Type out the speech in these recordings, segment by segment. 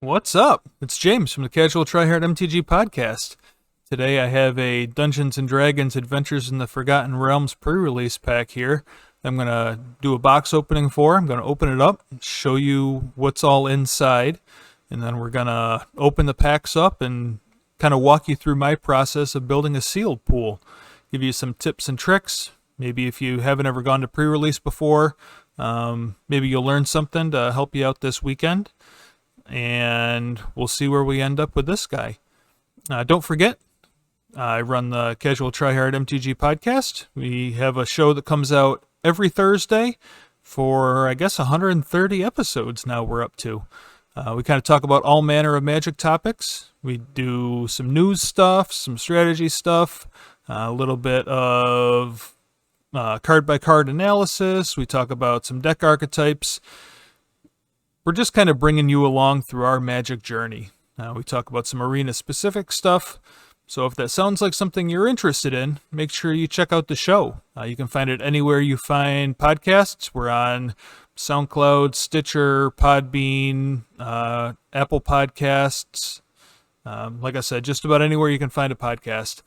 What's up? It's James from the CasualTryHardMTG podcast. Today I have a Dungeons & Dragons Adventures in the Forgotten Realms pre-release pack here. I'm going to do a box opening for. I'm going to open it up, show you what's all inside, and then we're going to open the packs up and kind of walk you through my process of building a sealed pool. Give you some tips and tricks. Maybe if you haven't ever gone to pre-release before, maybe you'll learn something to help you out this weekend. And we'll see where we end up with this guy. Don't forget, I run the Casual Try Hard MTG podcast. We have a show that comes out every Thursday for, I guess, 130 episodes now we're up to. We kind of talk about all manner of Magic topics. We do some news stuff, some strategy stuff, a little bit of card-by-card analysis. We talk about some deck archetypes. We're just kind of bringing you along through our Magic journey. We talk about some arena-specific stuff. So if that sounds like something you're interested in, make sure you check out the show. You can find it anywhere you find podcasts. We're on SoundCloud, Stitcher, Podbean, Apple Podcasts. Like I said, just about anywhere you can find a podcast.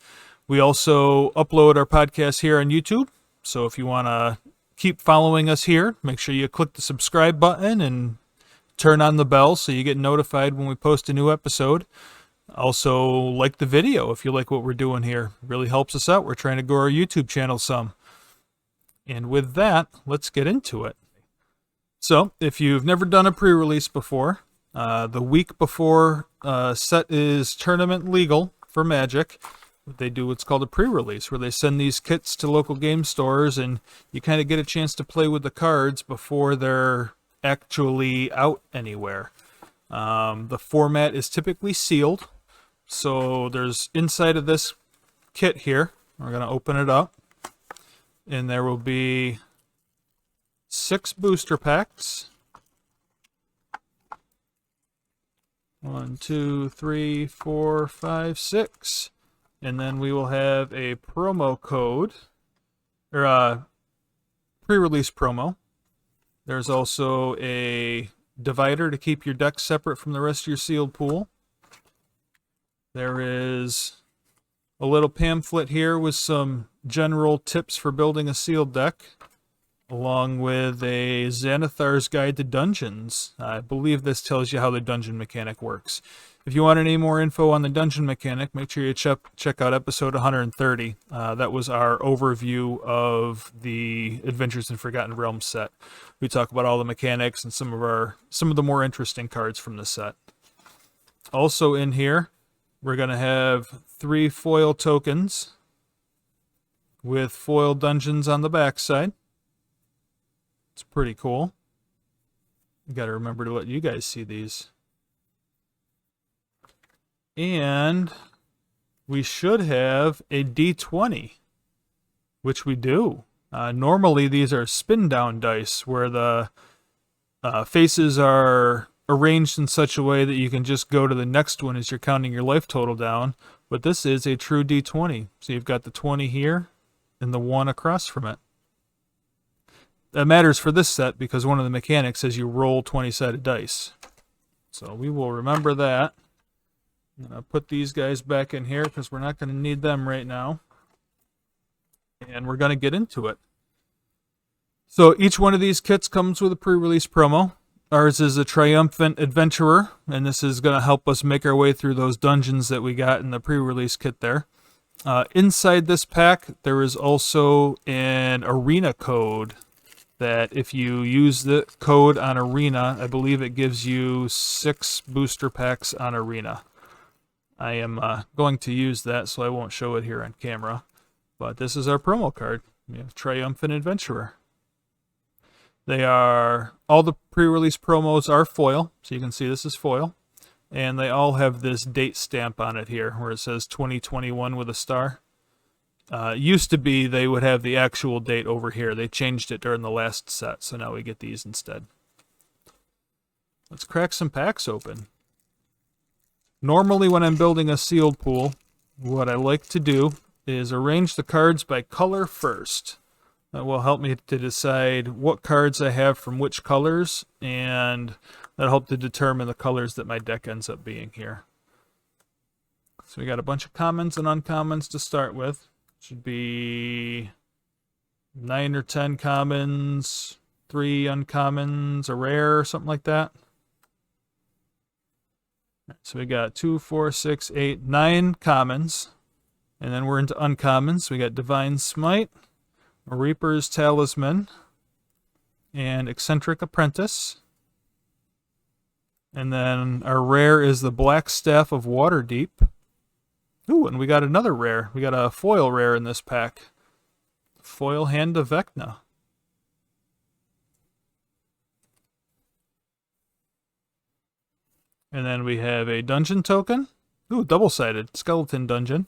We also upload our podcast here on YouTube. So if you want to keep following us here, make sure you click the subscribe button and turn on the bell so you get notified when we post a new episode. Also, like the video if you like what we're doing here. It really helps us out. We're trying to grow our YouTube channel some. And with that, let's get into it. So, if you've never done a pre-release before, the week before set is tournament legal for Magic, they do what's called a pre-release, where they send these kits to local game stores and you kind of get a chance to play with the cards before they're actually out anywhere. The format is typically sealed, so there's inside of this kit here, we're going to open it up, and there will be 6 booster packs. 1, 2, 3, 4, 5, 6. And then we will have a promo code, or a pre-release promo. There's also a divider to keep your deck separate from the rest of your sealed pool. There is a little pamphlet here with some general tips for building a sealed deck, along with a Xanathar's Guide to Dungeons. I believe this tells you how the dungeon mechanic works. If you want any more info on the dungeon mechanic, make sure you check out episode 130. That was our overview of the Adventures in Forgotten Realms set. We talk about all the mechanics and some of the more interesting cards from the set. Also in here, we're going to have 3 foil tokens with foil dungeons on the backside. It's pretty cool. You got to remember to let you guys see these. And we should have a D20, which we do. Normally these are spin down dice where the faces are arranged in such a way that you can just go to the next one as you're counting your life total down. But this is a true D20. So you've got the 20 here and the 1 across from it. That matters for this set because one of the mechanics is you roll 20-sided dice. So we will remember that. I'm going to put these guys back in here because we're not going to need them right now. And we're going to get into it. So each one of these kits comes with a pre-release promo. Ours is a Triumphant Adventurer, and this is going to help us make our way through those dungeons that we got in the pre-release kit there. Inside this pack, there is also an arena code that if you use the code on Arena, I believe it gives you 6 booster packs on Arena. I am going to use that, so I won't show it here on camera. But this is our promo card. We have Triumphant Adventurer. All the pre-release promos are foil, so you can see this is foil. And they all have this date stamp on it here, where it says 2021 with a star. Used to be they would have the actual date over here. They changed it during the last set, so now we get these instead. Let's crack some packs open. Normally when I'm building a sealed pool, what I like to do is arrange the cards by color first. That will help me to decide what cards I have from which colors, and that'll help to determine the colors that my deck ends up being here. So we got a bunch of commons and uncommons to start with. Should be 9 or 10 commons, 3 uncommons, a rare, or something like that. So we got 2, 4, 6, 8, 9 commons. And then we're into uncommons. We got Divine Smite, Reaper's Talisman, and Eccentric Apprentice. And then our rare is the Black Staff of Waterdeep. Ooh, and we got another rare. We got a foil rare in this pack. Foil Hand of Vecna. And then we have a dungeon token. Ooh, double-sided. Skeleton Dungeon.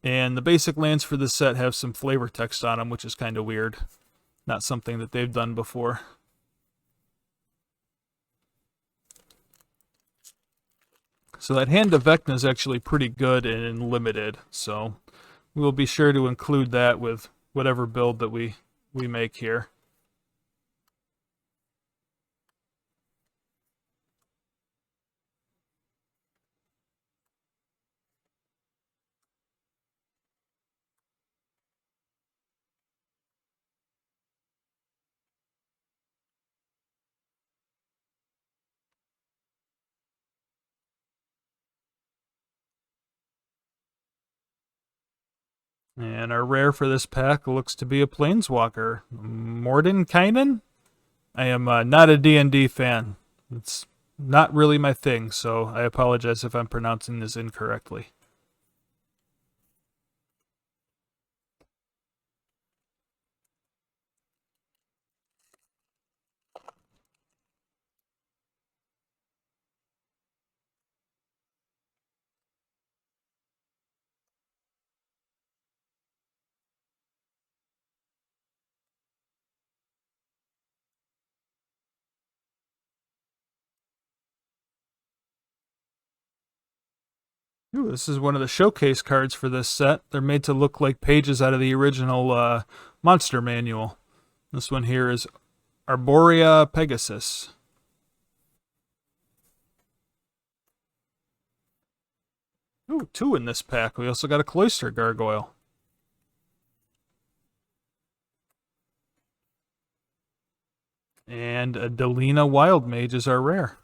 And the basic lands for this set have some flavor text on them, which is kind of weird. Not something that they've done before. So that Hand of Vecna is actually pretty good and limited, so we'll be sure to include that with whatever build that we make here. And our rare for this pack looks to be a Planeswalker. Mordenkainen? I am not a D&D fan. It's not really my thing, so I apologize if I'm pronouncing this incorrectly. Ooh, this is one of the showcase cards for this set. They're made to look like pages out of the original monster manual. This one here is Arborea Pegasus. Ooh, 2 in this pack. We also got a Cloister Gargoyle. And a Delina Wild Mage is our rare.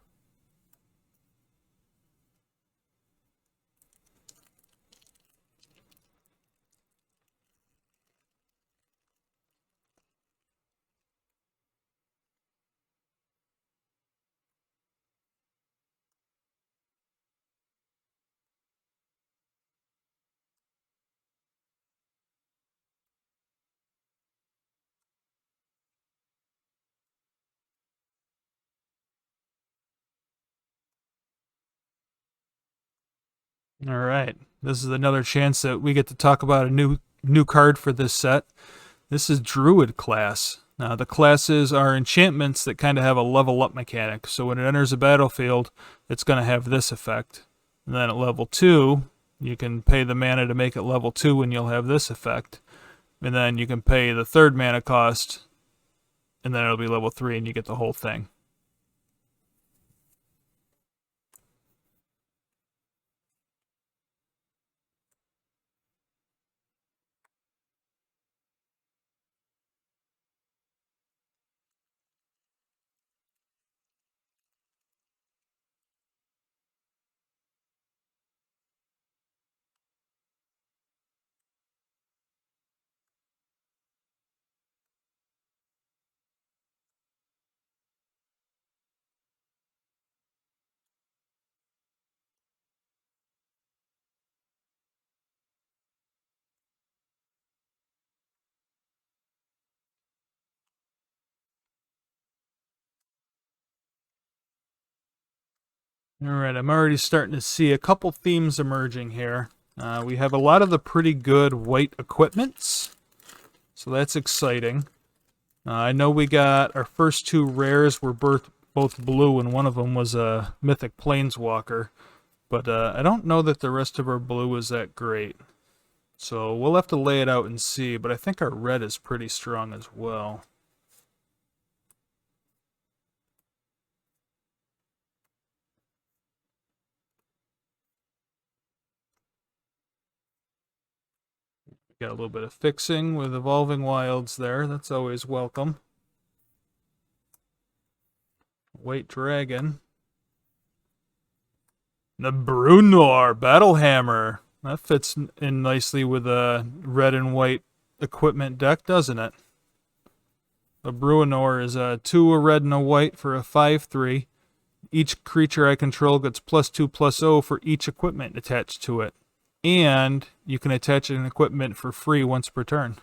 All right, this is another chance that we get to talk about a new card for this set. This is Druid class. Now, the classes are enchantments that kind of have a level up mechanic. So when it enters a battlefield, it's going to have this effect. And then at level 2, you can pay the mana to make it level 2 and you'll have this effect. And then you can pay the 3rd mana cost, and then it'll be level 3 and you get the whole thing. All right, I'm already starting to see a couple themes emerging here. We have a lot of the pretty good white equipments, so that's exciting. I know we got our first 2 rares were both blue, and one of them was a Mythic Planeswalker, but I don't know that the rest of our blue is that great. So we'll have to lay it out and see, but I think our red is pretty strong as well. Got a little bit of fixing with Evolving Wilds there. That's always welcome. White Dragon. The Bruenor Battlehammer. That fits in nicely with a red and white equipment deck, doesn't it? The Bruenor is a 2 a red and a white for a 5/3. Each creature I control gets +2/+0 for each equipment attached to it. And you can attach an equipment for free once per turn.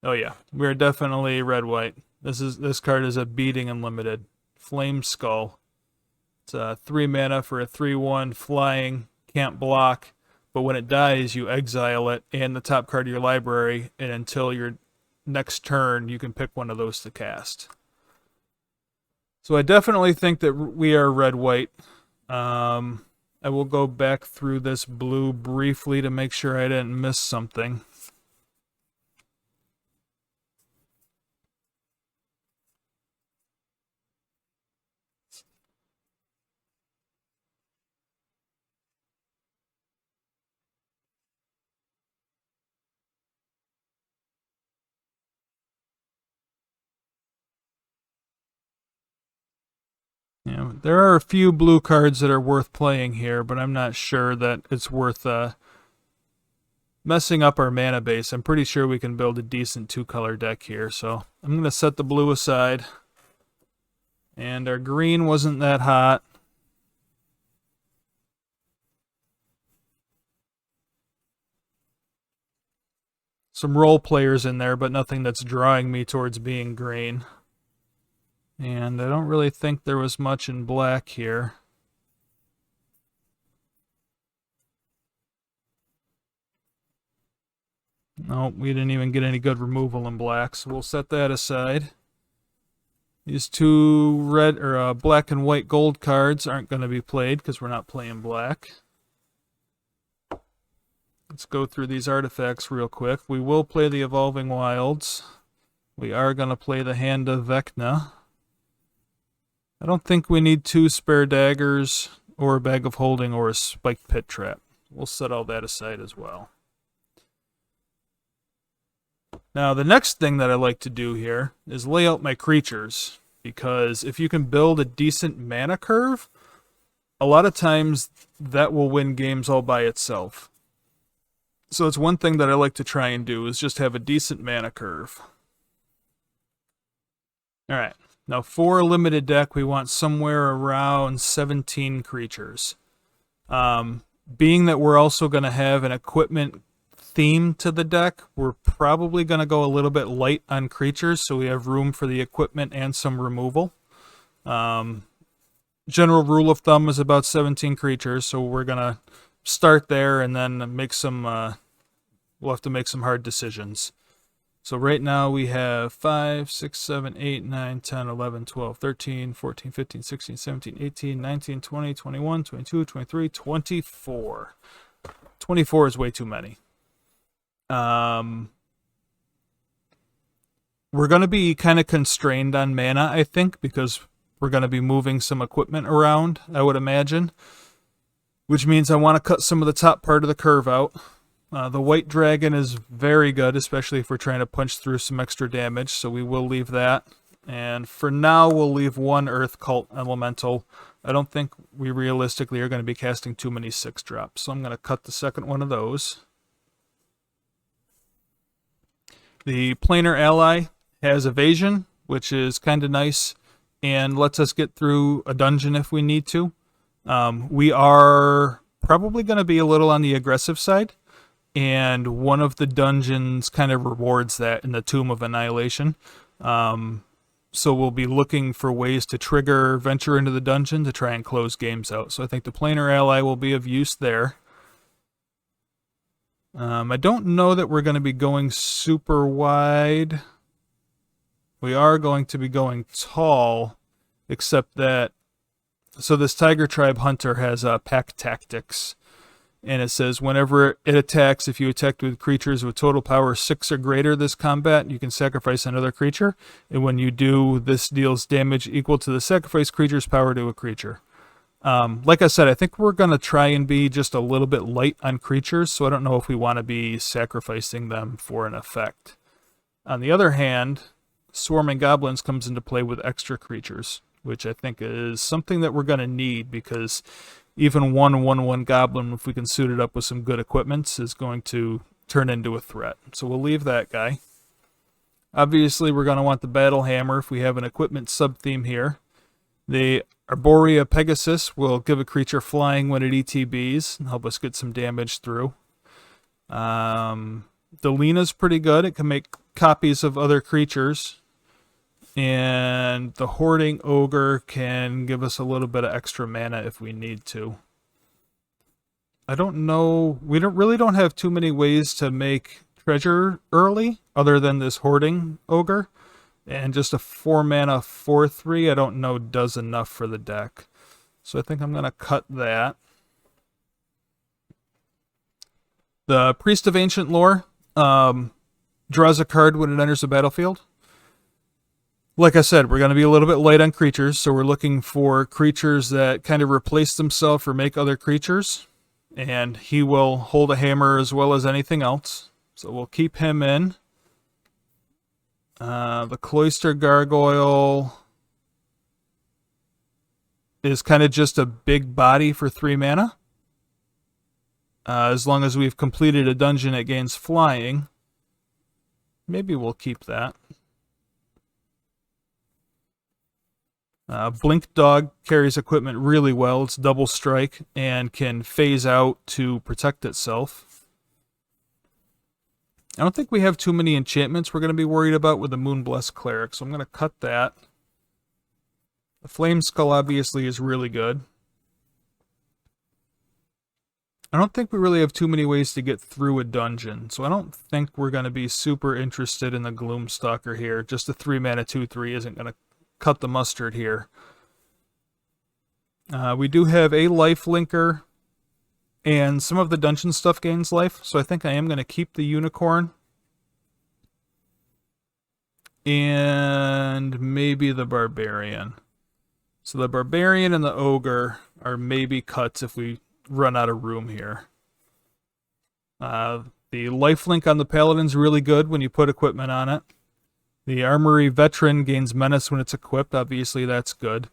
Oh yeah, we're definitely red-white. This card is a beating unlimited. Flame Skull. It's a 3 mana for a 3/1 flying, can't block, but when it dies, you exile it and the top card of your library, and until your next turn, you can pick one of those to cast. So I definitely think that we are red-white. I will go back through this blue briefly to make sure I didn't miss something. Yeah, there are a few blue cards that are worth playing here, but I'm not sure that it's worth messing up our mana base. I'm pretty sure we can build a decent 2-color deck here, so I'm going to set the blue aside. And our green wasn't that hot. Some role players in there, but nothing that's drawing me towards being green. And I don't really think there was much in black here. Nope, we didn't even get any good removal in black, so we'll set that aside. These two red or black and white gold cards aren't going to be played because we're not playing black. Let's go through these artifacts real quick. We will play the Evolving Wilds. We are going to play the Hand of Vecna. I don't think we need 2 spare daggers or a bag of holding or a spiked pit trap. We'll set all that aside as well. Now, the next thing that I like to do here is lay out my creatures, because if you can build a decent mana curve, a lot of times that will win games all by itself. So it's one thing that I like to try and do, is just have a decent mana curve. Alright, now for a limited deck, we want somewhere around 17 creatures. Being that we're also going to have an equipment theme to the deck, we're probably going to go a little bit light on creatures so we have room for the equipment and some removal. General rule of thumb is about 17 creatures, so we're going to start there and then make some we'll have to make some hard decisions. So right now we have 5, 6, 7, 8, 9, 10, 11, 12, 13, 14, 15, 16, 17, 18, 19, 20, 21, 22, 23, 24. 24 is way too many. We're going to be kind of constrained on mana, I think, because we're going to be moving some equipment around, I would imagine. Which means I want to cut some of the top part of the curve out. The White Dragon is very good, especially if we're trying to punch through some extra damage, so we will leave that. And for now, we'll leave 1 Earth Cult Elemental. I don't think we realistically are going to be casting too many 6-drops, so I'm going to cut the second one of those. The Planar Ally has Evasion, which is kind of nice, and lets us get through a dungeon if we need to. We are probably going to be a little on the aggressive side, and one of the dungeons kind of rewards that in the Tomb of Annihilation. So we'll be looking for ways to trigger Venture into the Dungeon to try and close games out. So I think the Planar Ally will be of use there. I don't know that we're going to be going super wide. We are going to be going tall, except that... So this Tiger Tribe Hunter has Pack Tactics, And it says whenever it attacks, if you attacked with creatures with total power 6 or greater this combat, you can sacrifice another creature. And when you do, this deals damage equal to the sacrificed creature's power to a creature. Like I said, I think we're going to try and be just a little bit light on creatures, so I don't know if we want to be sacrificing them for an effect. On the other hand, Swarming Goblins comes into play with extra creatures, which I think is something that we're going to need, because even one 1/1 Goblin, if we can suit it up with some good equipment, is going to turn into a threat. So we'll leave that guy. Obviously, we're going to want the Battle Hammer if we have an equipment sub-theme here. The Arborea Pegasus will give a creature flying when it ETBs and help us get some damage through. The Lena's pretty good. It can make copies of other creatures. And the Hoarding Ogre can give us a little bit of extra mana if we need to. I don't know. We really don't have too many ways to make treasure early other than this Hoarding Ogre. And just a 4-mana 4/3 I don't know does enough for the deck. So I think I'm going to cut that. The Priest of Ancient Lore draws a card when it enters the battlefield. Like I said, we're going to be a little bit light on creatures, so we're looking for creatures that kind of replace themselves or make other creatures. And he will hold a hammer as well as anything else. So we'll keep him in. The Cloister Gargoyle is kind of just a big body for 3 mana. As long as we've completed a dungeon, it gains flying. Maybe we'll keep that. Blink Dog carries equipment really well. It's double strike and can phase out to protect itself. I don't think we have too many enchantments we're going to be worried about with the Moonblessed Cleric, so I'm going to cut that. The Flame Skull obviously is really good. I don't think we really have too many ways to get through a dungeon, so I don't think we're going to be super interested in the Gloomstalker here. Just a 3-mana 2/3 isn't going to cut the mustard here. We do have a life linker, and some of the dungeon stuff gains life, so I think I am going to keep the Unicorn. And maybe the Barbarian. So the Barbarian and the Ogre are maybe cuts if we run out of room here. The lifelink on the Paladin's really good when you put equipment on it. The Armory Veteran gains Menace when it's equipped. Obviously, that's good.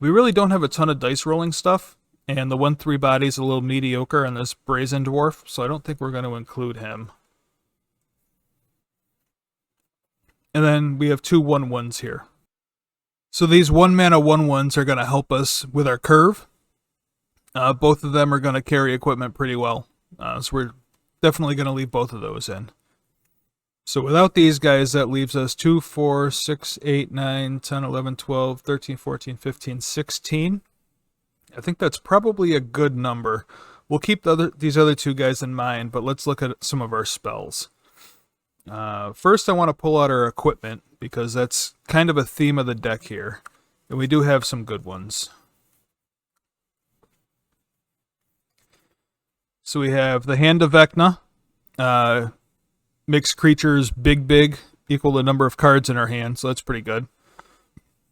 We really don't have a ton of dice rolling stuff, and the 1/3 body's a little mediocre on this Brazen Dwarf, so I don't think we're going to include him. And then we have 2 1/1s here. So these 1-mana 1/1s are going to help us with our curve. Both of them are going to carry equipment pretty well, so we're definitely going to leave both of those in. So without these guys, that leaves us 2, 4, 6, 8, 9, 10, 11, 12, 13, 14, 15, 16. I think that's probably a good number. We'll keep these other 2 guys in mind, but let's look at some of our spells. First, I want to pull out our equipment, because that's kind of a theme of the deck here. And we do have some good ones. So we have the Hand of Vecna. Makes creatures big, equal the number of cards in our hand, so that's pretty good.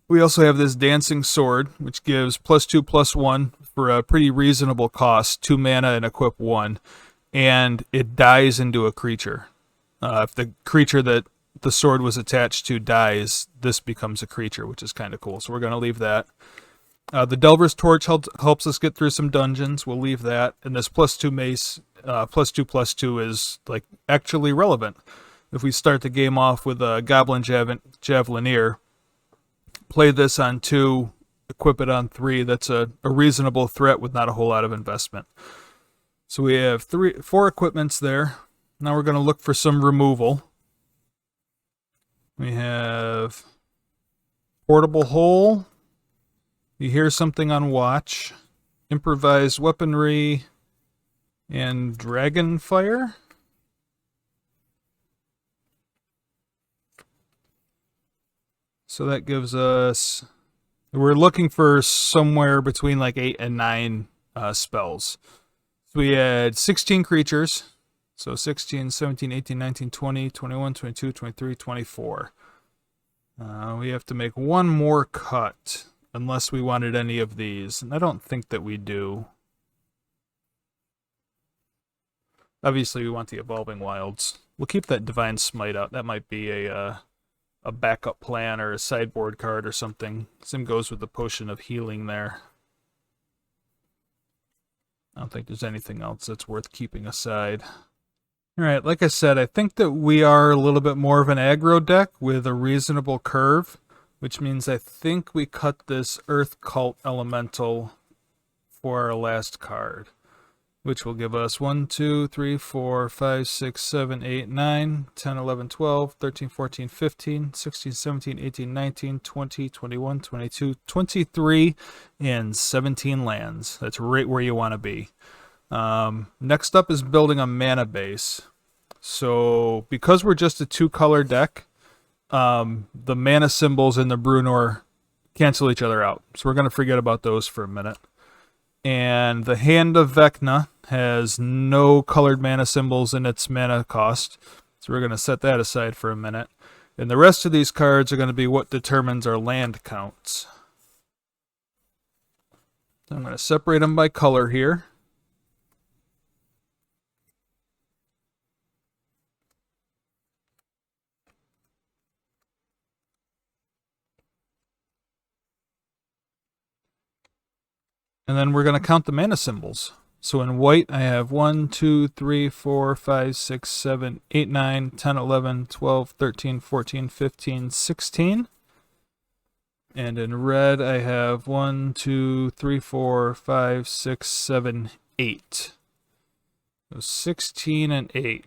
We also have this Dancing Sword, which gives +2/+1 for a pretty reasonable cost, 2 mana and equip 1, and it dies into a creature. If the creature that the sword was attached to dies, this becomes a creature, which is kind of cool, so we're going to leave that. The Delver's Torch helps us get through some dungeons. We'll leave that. And this +2 mace, +2/+2 is like actually relevant. If we start the game off with a Goblin Javelineer, play this on 2, equip it on 3, that's a reasonable threat with not a whole lot of investment. So we have 4 equipments there. Now we're going to look for some removal. We have Portable Hole. You hear something on watch. Improvised Weaponry. And Dragonfire. So that gives us We're looking for somewhere between like 8 and 9 spells. So we had 16 creatures. So 16, 17, 18, 19, 20, 21, 22, 23, 24. We have to make one more cut, unless we wanted any of these. And I don't think that we do. Obviously, we want the Evolving Wilds. We'll keep that Divine Smite out. That might be a backup plan or a sideboard card or something. Same goes with the Potion of Healing there. I don't think there's anything else that's worth keeping aside. Alright, like I said, I think that we are a little bit more of an aggro deck with a reasonable curve, which means I think we cut this Earth Cult Elemental for our last card, which will give us 1, 2, 3, 4, 5, 6, 7, 8, 9, 10, 11, 12, 13, 14, 15, 16, 17, 18, 19, 20, 21, 22, 23, and 17 lands. That's right where you want to be. Next up is building a mana base. So because we're just a 2-color deck, the mana symbols in the Brunor cancel each other out. So we're going to forget about those for a minute. And the Hand of Vecna has no colored mana symbols in its mana cost. So we're going to set that aside for a minute. And the rest of these cards are going to be what determines our land counts. I'm going to separate them by color here. And then we're going to count the mana symbols. So in white, I have 1, 2, 3, 4, 5, 6, 7, 8, 9, 10, 11, 12, 13, 14, 15, 16. And in red, I have 1, 2, 3, 4, 5, 6, 7, 8. So 16 and 8.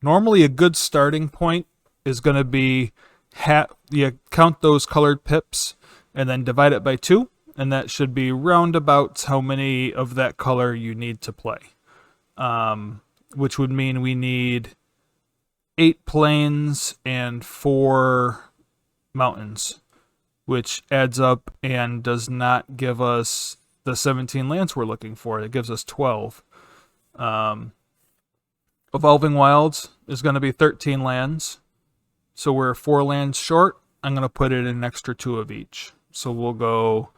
Normally a good starting point is going to be, you count those colored pips and then divide it by 2. And that should be roundabout how many of that color you need to play. Which would mean we need 8 plains and 4 mountains, which adds up and does not give us the 17 lands we're looking for. It gives us 12. Evolving Wilds is going to be 13 lands. So we're 4 lands short. I'm going to put it in an extra 2 of each. So we'll go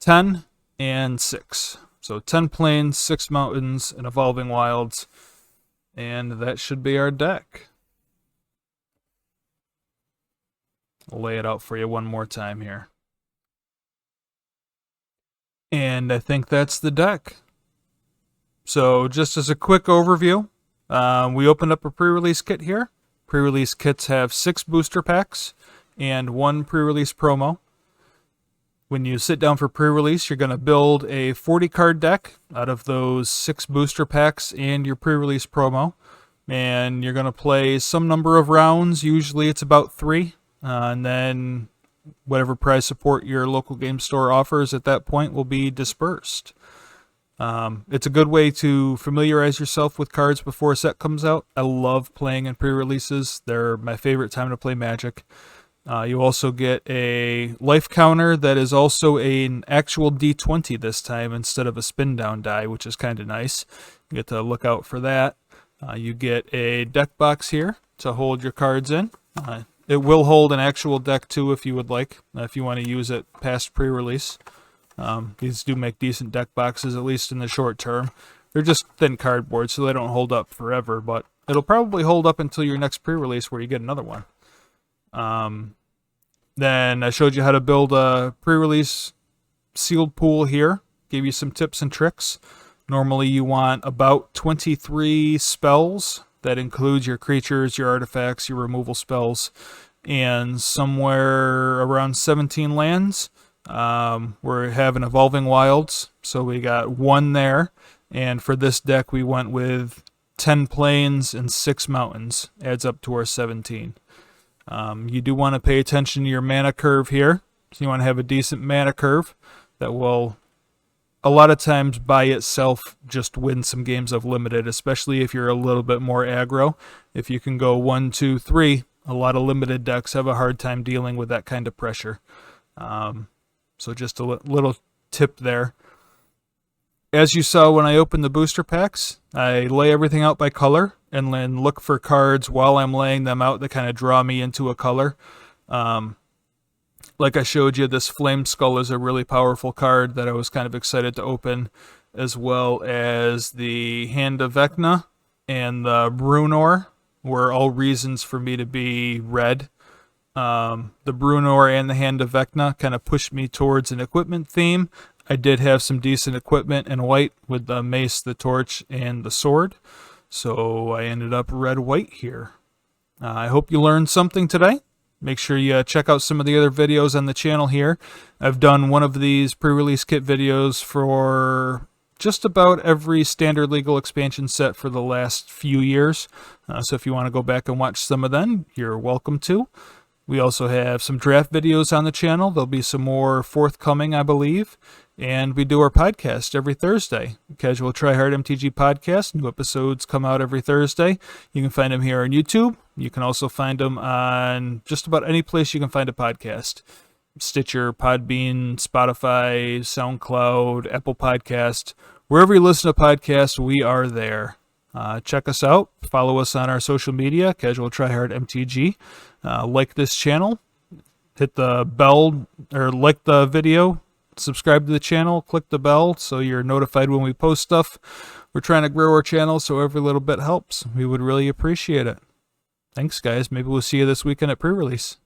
10 and 6. So 10 plains, 6 mountains, and Evolving Wilds. And that should be our deck. I'll lay it out for you one more time here. And I think that's the deck. So just as a quick overview, we opened up a pre-release kit here. Pre-release kits have 6 booster packs and 1 pre-release promo. When you sit down for pre-release, you're going to build a 40-card deck out of those 6 booster packs and your pre-release promo. And you're going to play some number of rounds. Usually it's about 3. And then whatever prize support your local game store offers at that point will be dispersed. It's a good way to familiarize yourself with cards before a set comes out. I love playing in pre-releases. They're my favorite time to play Magic. You also get a life counter that is also an actual D20 this time instead of a spin down die, which is kind of nice. You get to look out for that. You get a deck box here to hold your cards in. It will hold an actual deck too if you would like, if you want to use it past pre-release. These do make decent deck boxes, at least in the short term. They're just thin cardboard, so they don't hold up forever, but it'll probably hold up until your next pre-release where you get another one. Then I showed you how to build a pre-release sealed pool here. Gave you some tips and tricks. Normally you want about 23 spells. That includes your creatures, your artifacts, your removal spells, and somewhere around 17 lands. We're having Evolving Wilds, so we got 1 there. And for this deck we went with 10 plains and 6 mountains. Adds up to our 17. You do want to pay attention to your mana curve here. So you want to have a decent mana curve that will, a lot of times by itself, just win some games of limited, especially if you're a little bit more aggro. If you can go 1, 2, 3, a lot of limited decks have a hard time dealing with that kind of pressure. So just a little tip there. As you saw when I opened the booster packs, I lay everything out by color and then look for cards while I'm laying them out that kind of draw me into a color. Like I showed you, this Flame Skull is a really powerful card that I was kind of excited to open, as well as the Hand of Vecna and the Brunor were all reasons for me to be red. The Brunor and the Hand of Vecna kind of pushed me towards an equipment theme. I did have some decent equipment in white with the mace, the torch, and the sword. So I ended up red-white here. I hope you learned something today. Make sure you check out some of the other videos on the channel here. I've done one of these pre-release kit videos for just about every standard legal expansion set for the last few years. So if you want to go back and watch some of them, you're welcome to. We also have some draft videos on the channel. There'll be some more forthcoming, I believe. And we do our podcast every Thursday. Casual Try Hard MTG podcast. New episodes come out every Thursday. You can find them here on YouTube. You can also find them on just about any place you can find a podcast. Stitcher, Podbean, Spotify, SoundCloud, Apple Podcast. Wherever you listen to podcasts, we are there. Check us out. Follow us on our social media, Casual Try Hard MTG. Like this channel. Hit the bell, or like the video. Subscribe to the channel, click the bell so you're notified when we post stuff. We're trying to grow our channel, so every little bit helps. We would really appreciate it. Thanks, guys. Maybe we'll see you this weekend at pre-release.